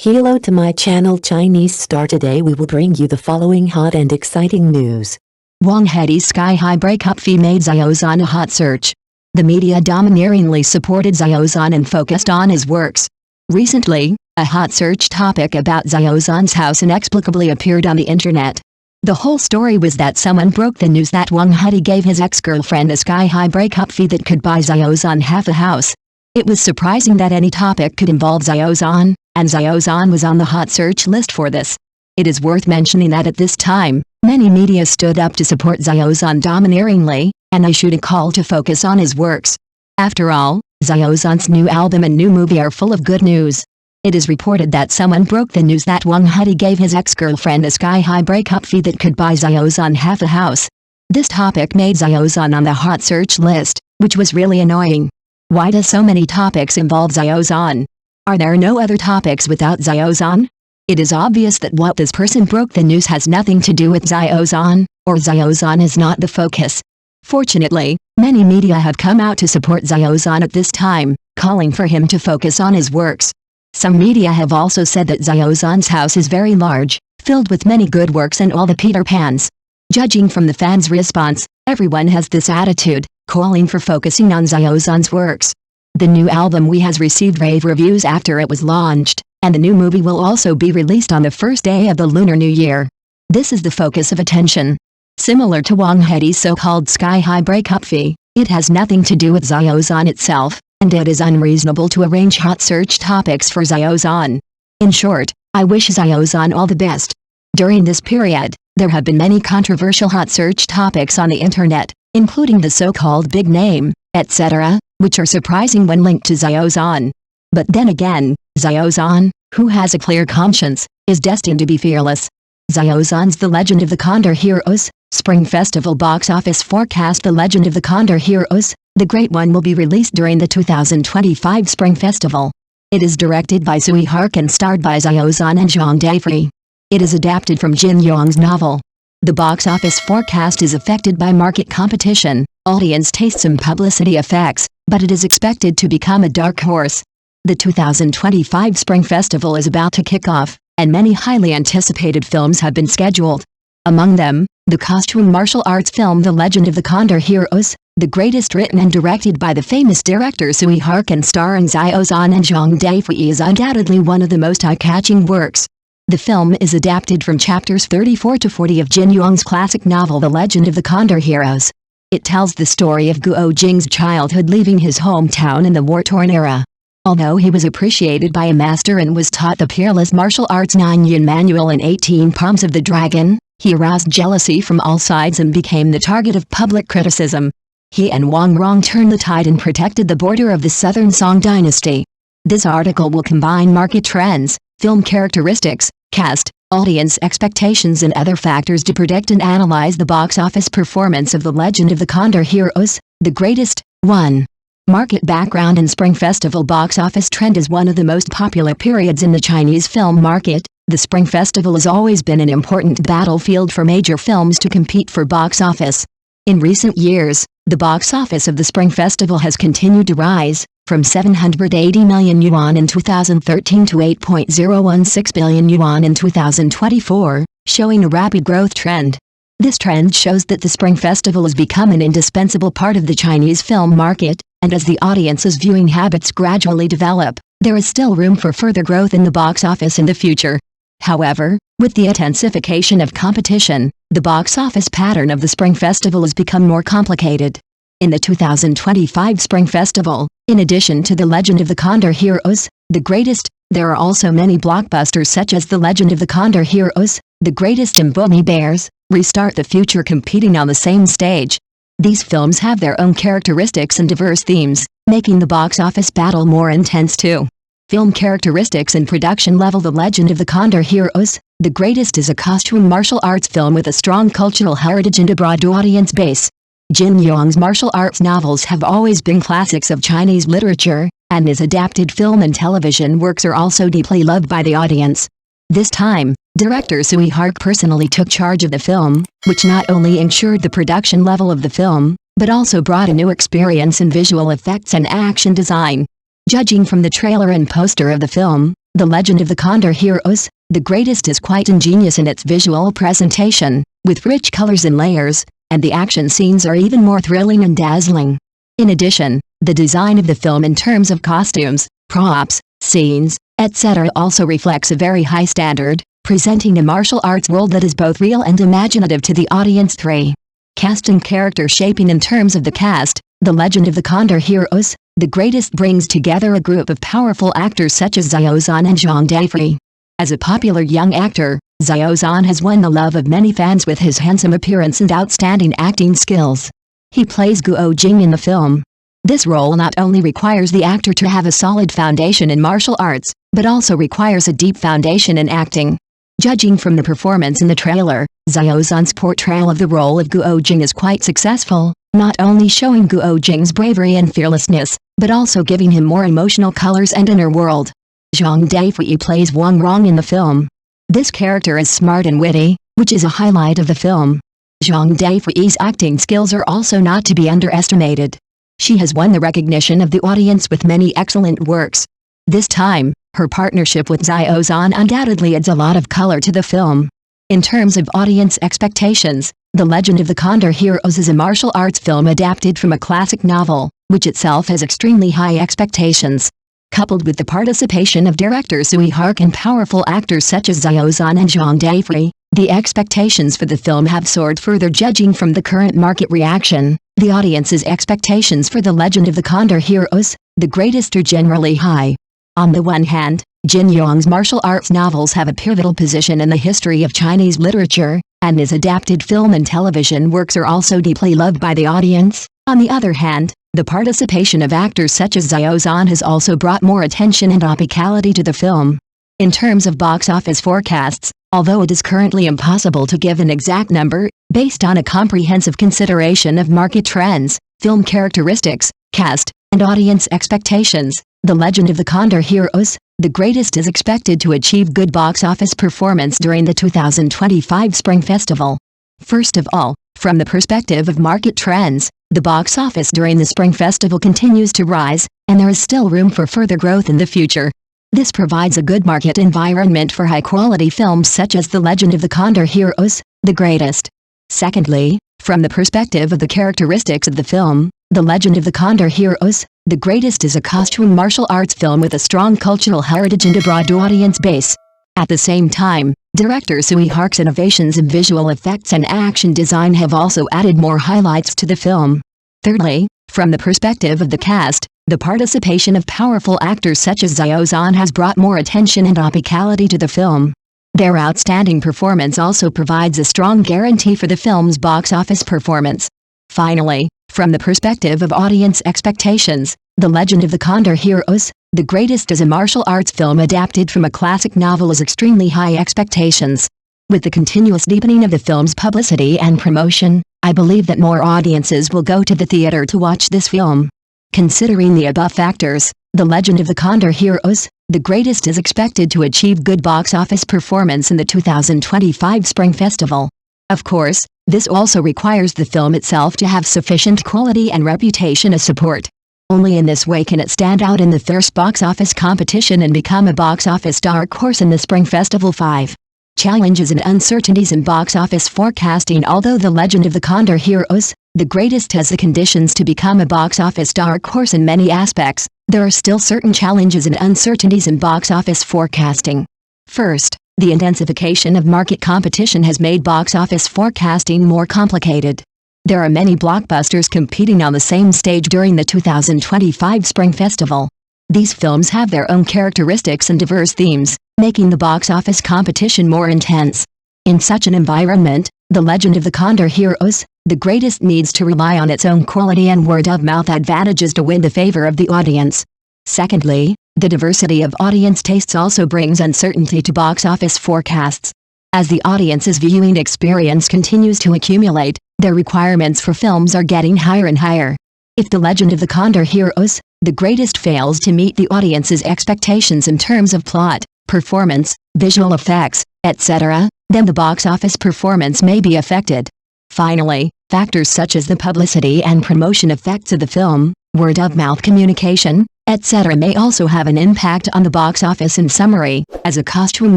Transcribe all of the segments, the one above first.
Hello to my channel Chinese Star. Today we will bring you the following hot and exciting news. Wang Hedi's sky-high breakup fee made Xiao Zhan a hot search. The media domineeringly supported Xiao Zhan and focused on his works. Recently, a hot search topic about Xiao Zhan's house inexplicably appeared on the internet. The whole story was that someone broke the news that Wang Hedi gave his ex-girlfriend a sky-high breakup fee that could buy Xiao Zhan half a house. It was surprising that any topic could involve Xiao Zhan, and Xiao Zhan was on the hot search list for this. It is worth mentioning that at this time, many media stood up to support Xiao Zhan domineeringly, and issued a call to focus on his works. After all, Xiao Zhan's new album and new movie are full of good news. It is reported that someone broke the news that Wang Hedi gave his ex-girlfriend a sky-high breakup fee that could buy Xiao Zhan half a house. This topic made Xiao Zhan on the hot search list, which was really annoying. Why does so many topics involve Xiao Zhan? Are there no other topics without Xiao Zhan? It is obvious that what this person broke the news has nothing to do with Xiao Zhan, or Xiao Zhan is not the focus. Fortunately, many media have come out to support Xiao Zhan at this time, calling for him to focus on his works. Some media have also said that Xiao Zhan's house is very large, filled with many good works and all the Peter Pans. Judging from the fans' response, everyone has this attitude, calling for focusing on Xiao Zhan's works. The new album has received rave reviews after it was launched, and the new movie will also be released on the first day of the Lunar New Year. This is the focus of attention. Similar to Wang Hedi's so-called sky-high breakup fee, it has nothing to do with Xiao Zhan itself, and it is unreasonable to arrange hot search topics for Xiao Zhan. In short, I wish Xiao Zhan all the best. During this period, there have been many controversial hot search topics on the internet, including the so-called big name, etc., which are surprising when linked to Xiao Zhan. But then again, Xiao Zhan, who has a clear conscience, is destined to be fearless. Xiao Zhan's The Legend of the Condor Heroes, Spring Festival box office forecast. The Legend of the Condor Heroes, the Great One, will be released during the 2025 Spring Festival. It is directed by Sui Hark and starred by Xiao Zhan and Zhang Dafei. It is adapted from Jin Yong's novel. The box office forecast is affected by market competition, audience tastes and publicity effects, but it is expected to become a dark horse. The 2025 Spring Festival is about to kick off, and many highly anticipated films have been scheduled. Among them, the costume martial arts film The Legend of the Condor Heroes, the greatest, written and directed by the famous director Sui Hark and starring Xiao Zhan and Zhang Dafei, is undoubtedly one of the most eye-catching works. The film is adapted from chapters 34 to 40 of Jin Yong's classic novel The Legend of the Condor Heroes. It tells the story of Guo Jing's childhood leaving his hometown in the war-torn era. Although he was appreciated by a master and was taught the peerless martial arts 9-yin manual and 18 palms of the dragon, he aroused jealousy from all sides and became the target of public criticism. He and Wang Rong turned the tide and protected the border of the Southern Song dynasty. This article will combine market trends, film characteristics, cast, audience expectations and other factors to predict and analyze the box office performance of The Legend of the Condor Heroes, the greatest. 1. Market background and Spring Festival box office trend is one of the most popular periods in the Chinese film market. The Spring Festival has always been an important battlefield for major films to compete for box office. In recent years, the box office of the Spring Festival has continued to rise, from 780 million yuan in 2013 to 8.016 billion yuan in 2024, showing a rapid growth trend. This trend shows that the Spring Festival has become an indispensable part of the Chinese film market, and as the audience's viewing habits gradually develop, there is still room for further growth in the box office in the future. However, with the intensification of competition, the box office pattern of the Spring Festival has become more complicated. In the 2025 Spring Festival, in addition to The Legend of the Condor Heroes, the greatest, there are also many blockbusters such as The Legend of the Condor Heroes, the greatest, and Bunny Bears, Restart the Future competing on the same stage. These films have their own characteristics and diverse themes, making the box office battle more intense too. Film characteristics and production level. The Legend of the Condor Heroes, the greatest, is a costume martial arts film with a strong cultural heritage and a broad audience base. Jin Yong's martial arts novels have always been classics of Chinese literature, and his adapted film and television works are also deeply loved by the audience. This time, director Sui Hark personally took charge of the film, which not only ensured the production level of the film, but also brought a new experience in visual effects and action design. Judging from the trailer and poster of the film, The Legend of the Condor Heroes, The Greatest is quite ingenious in its visual presentation, with rich colors and layers, and the action scenes are even more thrilling and dazzling. In addition, the design of the film in terms of costumes, props, scenes, etc. also reflects a very high standard, presenting a martial arts world that is both real and imaginative to the audience. 3. Cast and character shaping. In terms of the cast, The Legend of the Condor Heroes, The Greatest brings together a group of powerful actors such as Xiao Zhan and Zhang Dafei. As a popular young actor, Xiao Zhan has won the love of many fans with his handsome appearance and outstanding acting skills. He plays Guo Jing in the film. This role not only requires the actor to have a solid foundation in martial arts, but also requires a deep foundation in acting. Judging from the performance in the trailer, Xiao Zhan's portrayal of the role of Guo Jing is quite successful, not only showing Guo Jing's bravery and fearlessness, but also giving him more emotional colors and inner world. Zhang Dafei plays Wang Rong in the film. This character is smart and witty, which is a highlight of the film. Zhang Dafei's acting skills are also not to be underestimated. She has won the recognition of the audience with many excellent works. This time, her partnership with Xiao Zhan undoubtedly adds a lot of color to the film. In terms of audience expectations, The Legend of the Condor Heroes is a martial arts film adapted from a classic novel, which itself has extremely high expectations. Coupled with the participation of director Sui Hark and powerful actors such as Xiao Zhan and Zhang Dafei, the expectations for the film have soared further. Judging from the current market reaction, the audience's expectations for The Legend of the Condor Heroes, The Greatest are generally high. On the one hand, Jin Yong's martial arts novels have a pivotal position in the history of Chinese literature, and his adapted film and television works are also deeply loved by the audience. On the other hand, the participation of actors such as Xiao Zhan has also brought more attention and topicality to the film. In terms of box office forecasts, although it is currently impossible to give an exact number, based on a comprehensive consideration of market trends, film characteristics, cast, and audience expectations, The Legend of the Condor Heroes, The Greatest is expected to achieve good box office performance during the 2025 Spring Festival. First of all, from the perspective of market trends, the box office during the Spring Festival continues to rise, and there is still room for further growth in the future. This provides a good market environment for high-quality films such as The Legend of the Condor Heroes, The Greatest. Secondly, from the perspective of the characteristics of the film, The Legend of the Condor Heroes, The Greatest is a costume martial arts film with a strong cultural heritage and a broad audience base. At the same time, director Sui Hark's innovations in visual effects and action design have also added more highlights to the film. Thirdly, from the perspective of the cast, the participation of powerful actors such as Xiao Zhan has brought more attention and topicality to the film. Their outstanding performance also provides a strong guarantee for the film's box office performance. Finally, from the perspective of audience expectations, The Legend of the Condor Heroes, The Greatest is a martial arts film adapted from a classic novel has extremely high expectations. With the continuous deepening of the film's publicity and promotion, I believe that more audiences will go to the theater to watch this film. Considering the above factors, The Legend of the Condor Heroes, The Greatest is expected to achieve good box office performance in the 2025 Spring Festival. Of course, this also requires the film itself to have sufficient quality and reputation as support. Only in this way can it stand out in the fierce box office competition and become a box office dark horse in the Spring Festival. 5. Challenges and uncertainties in box office forecasting. Although The Legend of the Condor Heroes, The Greatest has the conditions to become a box office dark horse in many aspects, there are still certain challenges and uncertainties in box office forecasting. First, the intensification of market competition has made box office forecasting more complicated. There are many blockbusters competing on the same stage during the 2025 Spring Festival. These films have their own characteristics and diverse themes, making the box office competition more intense. In such an environment, The Legend of the Condor Heroes, The Greatest needs to rely on its own quality and word-of-mouth advantages to win the favor of the audience. Secondly, the diversity of audience tastes also brings uncertainty to box office forecasts. As the audience's viewing experience continues to accumulate, their requirements for films are getting higher and higher. If The Legend of the Condor Heroes, The Greatest fails to meet the audience's expectations in terms of plot, performance, visual effects, etc., then the box office performance may be affected. Finally, factors such as the publicity and promotion effects of the film, word-of-mouth communication, etc. may also have an impact on the box office. In summary, as a costume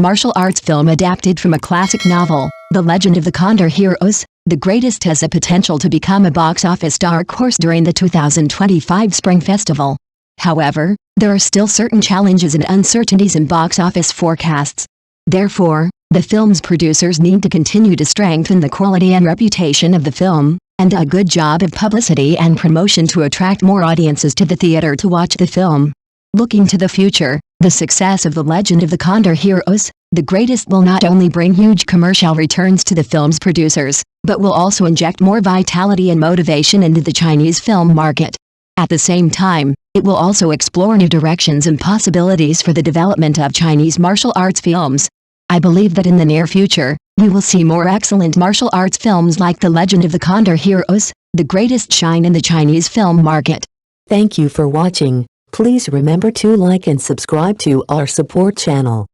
martial arts film adapted from a classic novel, The Legend of the Condor Heroes, The Greatest has the potential to become a box office dark horse during the 2025 Spring Festival. However, there are still certain challenges and uncertainties in box office forecasts. Therefore, the film's producers need to continue to strengthen the quality and reputation of the film, and do a good job of publicity and promotion to attract more audiences to the theater to watch the film. Looking to the future, the success of The Legend of the Condor Heroes, The Greatest will not only bring huge commercial returns to the film's producers, but will also inject more vitality and motivation into the Chinese film market. At the same time, it will also explore new directions and possibilities for the development of Chinese martial arts films. I believe that in the near future, we will see more excellent martial arts films like The Legend of the Condor Heroes, The Greatest shine in the Chinese film market. Thank you for watching. Please remember to like and subscribe to our support channel.